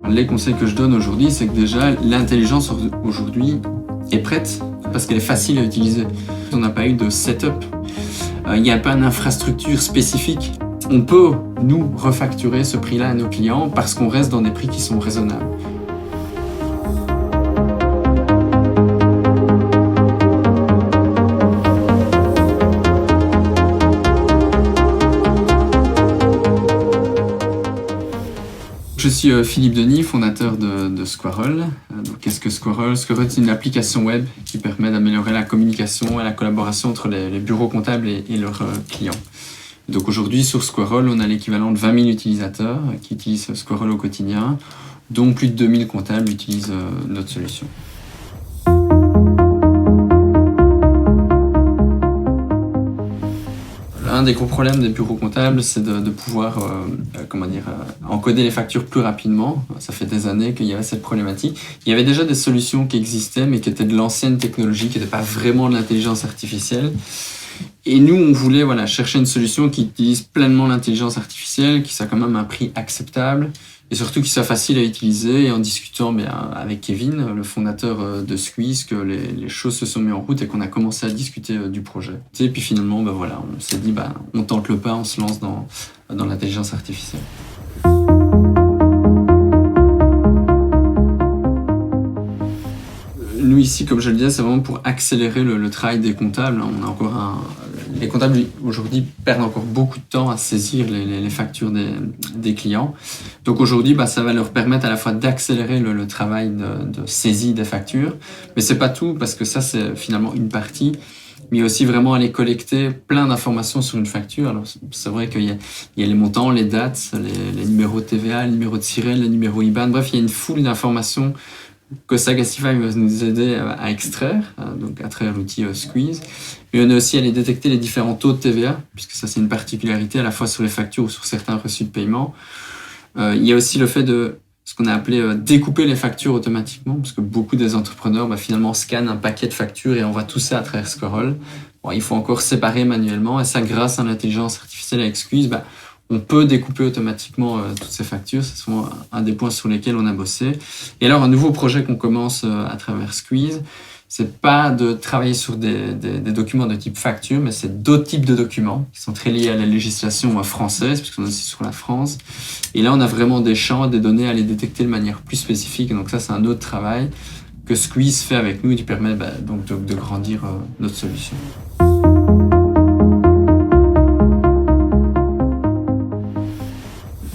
Les conseils que je donne aujourd'hui, c'est que déjà, l'intelligence aujourd'hui est prête parce qu'elle est facile à utiliser. On n'a pas eu de setup. Il n'y a pas d'infrastructure spécifique. On peut, nous, refacturer ce prix-là à nos clients parce qu'on reste dans des prix qui sont raisonnables. Je suis Philippe Denis, fondateur de Squirrel. Donc, qu'est-ce que Squirrel? Squirrel, c'est une application web qui permet d'améliorer la communication et la collaboration entre les bureaux comptables et leurs clients. Donc aujourd'hui, sur Squirrel, on a l'équivalent de 20 000 utilisateurs qui utilisent Squirrel au quotidien, dont plus de 2000 comptables utilisent notre solution. Un des gros problèmes des bureaux comptables, c'est de pouvoir encoder les factures plus rapidement. Ça fait des années qu'il y avait cette problématique. Il y avait déjà des solutions qui existaient, mais qui étaient de l'ancienne technologie, qui n'étaient pas vraiment de l'intelligence artificielle. Et nous, on voulait chercher une solution qui utilise pleinement l'intelligence artificielle, qui soit quand même à un prix acceptable, et surtout qui soit facile à utiliser. Et en discutant avec Kevin, le fondateur de Squeeze, que les choses se sont mises en route et qu'on a commencé à discuter du projet. Et puis finalement, on s'est dit, on tente le pas, on se lance dans l'intelligence artificielle. Nous ici, comme je le disais, c'est vraiment pour accélérer le travail des comptables. On a encore les comptables aujourd'hui perdent encore beaucoup de temps à saisir les factures des clients. Donc aujourd'hui, ça va leur permettre à la fois d'accélérer le travail de saisie des factures, mais c'est pas tout parce que ça c'est finalement une partie. Mais aussi vraiment aller collecter plein d'informations sur une facture. Alors c'est vrai qu'il y a les montants, les dates, les numéros de TVA, les numéros de SIRET, les numéros IBAN. Bref, il y a une foule d'informations que Sagacify va nous aider à extraire, donc à travers l'outil Squeeze. Mais on a aussi à aller détecter les différents taux de TVA, puisque ça c'est une particularité à la fois sur les factures ou sur certains reçus de paiement. Il y a aussi le fait de ce qu'on a appelé découper les factures automatiquement, parce que beaucoup des entrepreneurs finalement scannent un paquet de factures et envoient tout ça à travers Squirrel. Bon, il faut encore séparer manuellement, et ça grâce à l'intelligence artificielle avec Squeeze, on peut découper automatiquement toutes ces factures. C'est souvent un des points sur lesquels on a bossé. Et alors, un nouveau projet qu'on commence à travers Squeeze, c'est pas de travailler sur des documents de type facture, mais c'est d'autres types de documents qui sont très liés à la législation française, puisqu'on est aussi sur la France. Et là, on a vraiment des champs, des données à les détecter de manière plus spécifique. Et donc ça, c'est un autre travail que Squeeze fait avec nous et qui permet donc de grandir notre solution.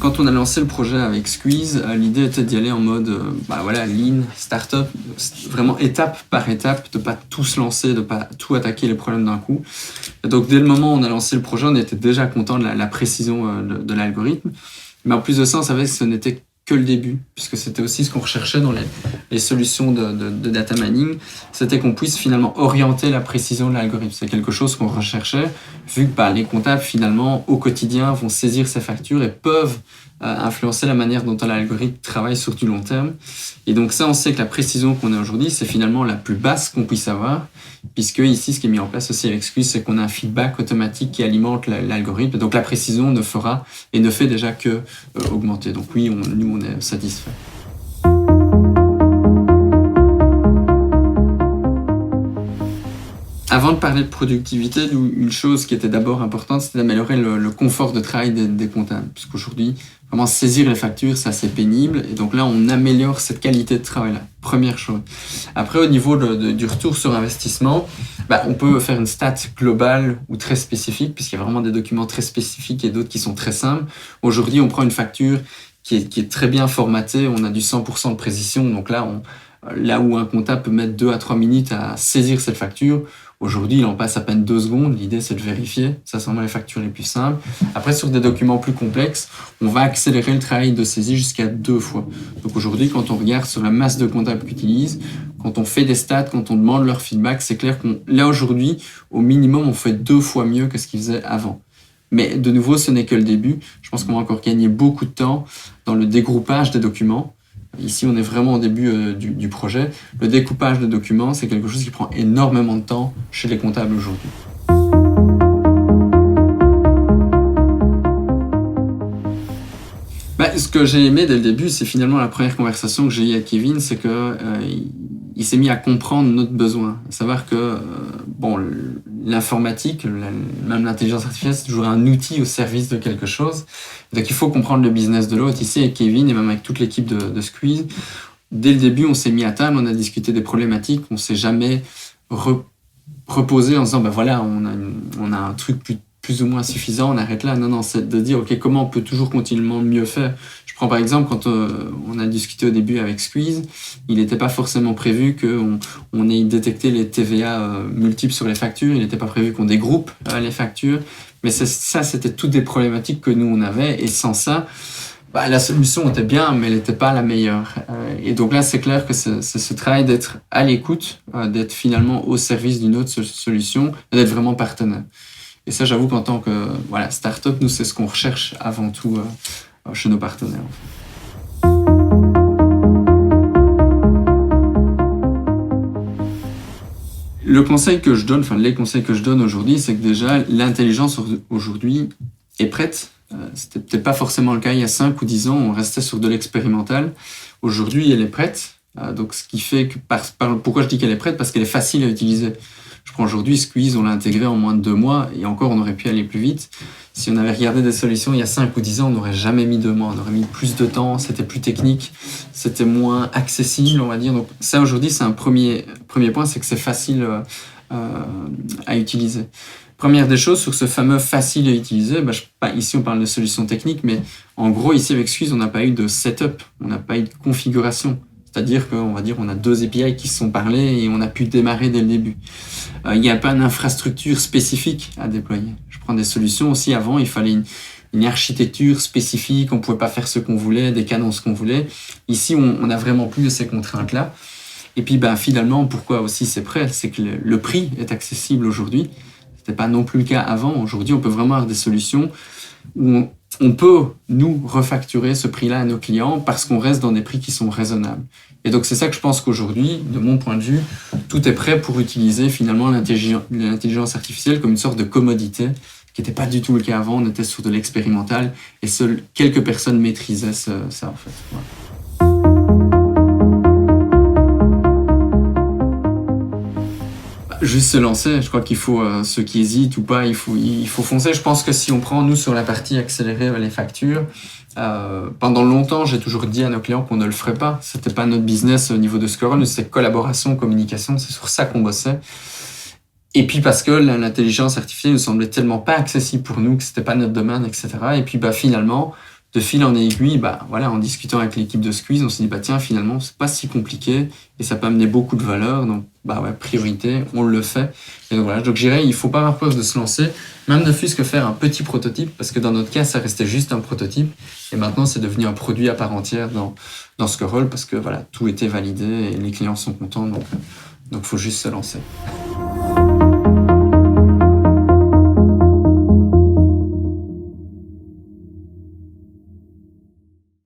Quand on a lancé le projet avec Squeeze, l'idée était d'y aller en mode lean, startup, vraiment étape par étape, de pas tout se lancer, de pas tout attaquer les problèmes d'un coup. Et donc dès le moment où on a lancé le projet, on était déjà content de la précision de l'algorithme. Mais en plus de ça, on savait que ce n'était que le début, puisque c'était aussi ce qu'on recherchait dans les solutions de data mining, c'était qu'on puisse finalement orienter la précision de l'algorithme. C'est quelque chose qu'on recherchait, vu que les comptables finalement au quotidien vont saisir ces factures et peuvent influencer la manière dont l'algorithme travaille sur du long terme. Et donc ça, on sait que la précision qu'on a aujourd'hui, c'est finalement la plus basse qu'on puisse avoir, puisque ici, ce qui est mis en place aussi avec Squeeze, c'est qu'on a un feedback automatique qui alimente l'algorithme. Donc la précision ne fera et ne fait déjà que augmenter. Donc oui, nous, on est satisfait. Avant de parler de productivité, une chose qui était d'abord importante, c'était d'améliorer le confort de travail des comptables. Puisqu'aujourd'hui, vraiment saisir les factures, c'est assez pénible. Et donc là, on améliore cette qualité de travail-là. Première chose. Après, au niveau du retour sur investissement, on peut faire une stat globale ou très spécifique, puisqu'il y a vraiment des documents très spécifiques et d'autres qui sont très simples. Aujourd'hui, on prend une facture qui est très bien formatée. On a du 100% de précision. Donc là où un comptable peut mettre 2 à 3 minutes à saisir cette facture, aujourd'hui, il en passe à peine 2 secondes. L'idée, c'est de vérifier. Ça, c'est vraiment les factures les plus simples. Après, sur des documents plus complexes, on va accélérer le travail de saisie jusqu'à 2 fois. Donc aujourd'hui, quand on regarde sur la masse de comptables qu'ils utilisent, quand on fait des stats, quand on demande leur feedback, c'est clair là, aujourd'hui, au minimum, on fait 2 fois mieux que ce qu'ils faisaient avant. Mais de nouveau, ce n'est que le début. Je pense qu'on va encore gagner beaucoup de temps dans le dégroupage des documents. Ici, on est vraiment au début du projet. Le découpage de documents, c'est quelque chose qui prend énormément de temps chez les comptables aujourd'hui. ce que j'ai aimé dès le début, c'est finalement la première conversation que j'ai eue avec Kevin, c'est que il s'est mis à comprendre notre besoin. À savoir que bon, l'informatique, même l'intelligence artificielle, c'est toujours un outil au service de quelque chose. Donc il faut comprendre le business de l'autre. Ici, avec Kevin et même avec toute l'équipe de Squeeze, dès le début, on s'est mis à table, on a discuté des problématiques, on s'est jamais reposé en disant, ben voilà, on a un truc plus ou moins suffisant, on arrête là. Non, non, c'est de dire, ok, comment on peut toujours continuellement mieux faire. Je prends par exemple, quand on a discuté au début avec Squeeze, il n'était pas forcément prévu qu'on ait détecté les TVA multiples sur les factures, il n'était pas prévu qu'on dégroupe les factures, mais ça, c'était toutes des problématiques que nous, on avait, et sans ça, bah, la solution était bien, mais elle n'était pas la meilleure. Et donc là, c'est clair que c'est ce travail d'être à l'écoute, d'être finalement au service d'une autre solution, et d'être vraiment partenaire. Et ça, j'avoue qu'en tant que start-up, nous, c'est ce qu'on recherche avant tout chez nos partenaires. Le conseil que je donne, enfin les conseils que je donne aujourd'hui, c'est que déjà, l'intelligence aujourd'hui est prête. C'était peut-être pas forcément le cas il y a 5 ou 10 ans, on restait sur de l'expérimental. Aujourd'hui, elle est prête. Donc, ce qui fait que pourquoi je dis qu'elle est prête? Parce qu'elle est facile à utiliser. Je prends aujourd'hui Squeeze, on l'a intégré en moins de 2 mois, et encore, on aurait pu aller plus vite. Si on avait regardé des solutions il y a 5 ou 10 ans, on n'aurait jamais mis 2 mois, on aurait mis plus de temps, c'était plus technique, c'était moins accessible, on va dire. Donc ça, aujourd'hui, c'est un premier point, c'est que c'est facile à utiliser. Première des choses, sur ce fameux facile à utiliser, ici on parle de solutions techniques, mais en gros, ici avec Squeeze, on n'a pas eu de setup, on n'a pas eu de configuration. C'est-à-dire qu'on va dire on a 2 API qui se sont parlés et on a pu démarrer dès le début. Il n'y a pas d'infrastructure spécifique à déployer. Je prends des solutions aussi avant, il fallait une architecture spécifique, on ne pouvait pas faire ce qu'on voulait, des cadences qu'on voulait. Ici, on n'a vraiment plus de ces contraintes-là. Et puis finalement, pourquoi aussi c'est prêt? C'est que le prix est accessible aujourd'hui. Ce n'était pas non plus le cas avant. Aujourd'hui, on peut vraiment avoir des solutions où on peut, nous, refacturer ce prix-là à nos clients parce qu'on reste dans des prix qui sont raisonnables. Et donc, c'est ça que je pense qu'aujourd'hui, de mon point de vue, tout est prêt pour utiliser finalement l'intelligence artificielle comme une sorte de commodité, qui n'était pas du tout le cas avant. On était sur de l'expérimental et seules quelques personnes maîtrisaient ça, en fait. Voilà. Juste se lancer, je crois qu'il faut, ceux qui hésitent ou pas, il faut foncer. Je pense que si on prend, nous, sur la partie accélérer les factures, pendant longtemps, j'ai toujours dit à nos clients qu'on ne le ferait pas. C'était pas notre business au niveau de Squirrel, c'est collaboration, communication, c'est sur ça qu'on bossait. Et puis parce que l'intelligence artificielle ne semblait tellement pas accessible pour nous, que c'était pas notre domaine, etc. Et puis finalement, de fil en aiguille, en discutant avec l'équipe de Squeeze, on s'est dit tiens, finalement, c'est pas si compliqué et ça peut amener beaucoup de valeur. Donc priorité, on le fait. Et donc je dirais, il faut pas avoir peur de se lancer, même ne fût-ce que faire un petit prototype, parce que dans notre cas, ça restait juste un prototype. Et maintenant, c'est devenu un produit à part entière dans Squirrel, parce que tout était validé et les clients sont contents. Donc faut juste se lancer.